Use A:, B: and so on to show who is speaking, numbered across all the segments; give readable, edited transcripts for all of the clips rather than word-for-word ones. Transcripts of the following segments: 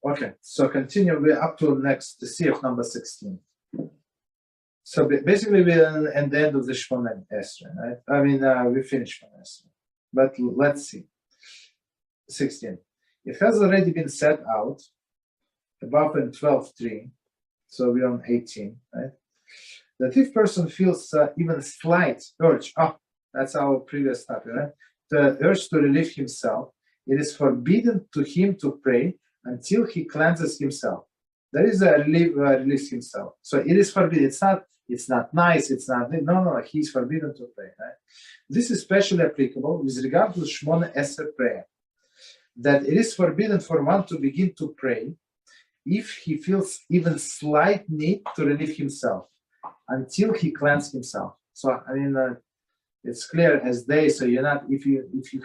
A: Okay, so continue. We're up to next, the CF number 16. So basically, we're at the end of the Shemoneh Esrei, right? I mean, we finished Shemoneh Esrei. But let's see. 16. It has already been set out above in 12.3, so we're on 18, right? That if person feels even slight urge, that's our previous topic, right? The urge to relieve himself, it is forbidden to him to pray until he cleanses himself. There is a release himself. So it is forbidden. It's not nice. It's not, no, he's forbidden to pray, right? This is especially applicable with regard to Shemoneh Esrei prayer, that it is forbidden for one to begin to pray if he feels even slight need to relieve himself until he cleanses himself. So I mean, it's clear as day. So you're not, if you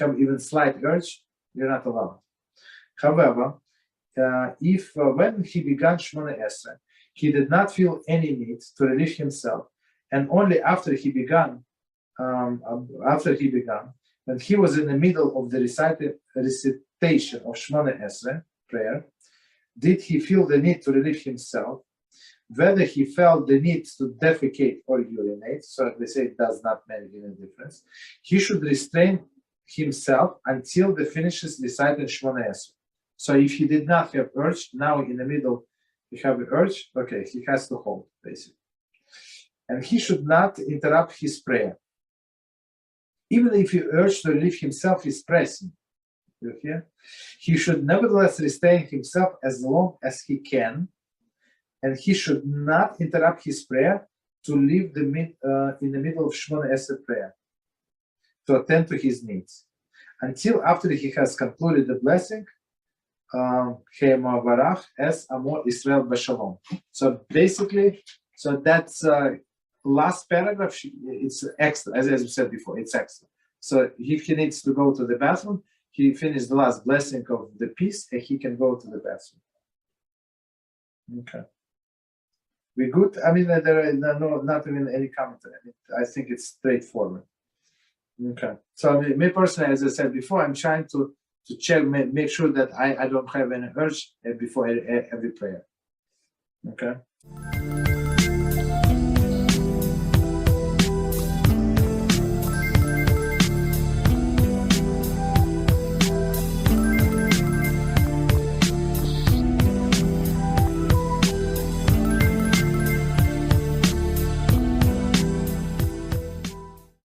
A: have even slight urge, you're not allowed. However, if when he began Shemoneh Esrei, he did not feel any need to relieve himself, and only after he began, when he was in the middle of the recitation of Shemoneh Esrei prayer, did he feel the need to relieve himself. Whether he felt the need to defecate or urinate, so they say it does not make any difference, he should restrain himself until the finishes reciting Shemoneh Esrei. So if he did not have urge, now in the middle you have an urge, okay, he has to hold, basically. And he should not interrupt his prayer. Even if he urge to relieve himself is pressing, you hear? He should nevertheless restrain himself as long as he can, and he should not interrupt his prayer to leave in the middle of Shemoneh Esrei prayer, to attend to his needs, until after he has concluded the blessing, es amo Israel b'shalom. So basically, so that's last paragraph. It's extra, as we said before. It's extra. So if he needs to go to the bathroom, he finished the last blessing of the peace, and he can go to the bathroom. Okay, we good. I mean, there are not even any commentary. I think it's straightforward. Okay. So me personally, as I said before, I'm trying to check, make sure that I don't have any urge before every prayer. Okay.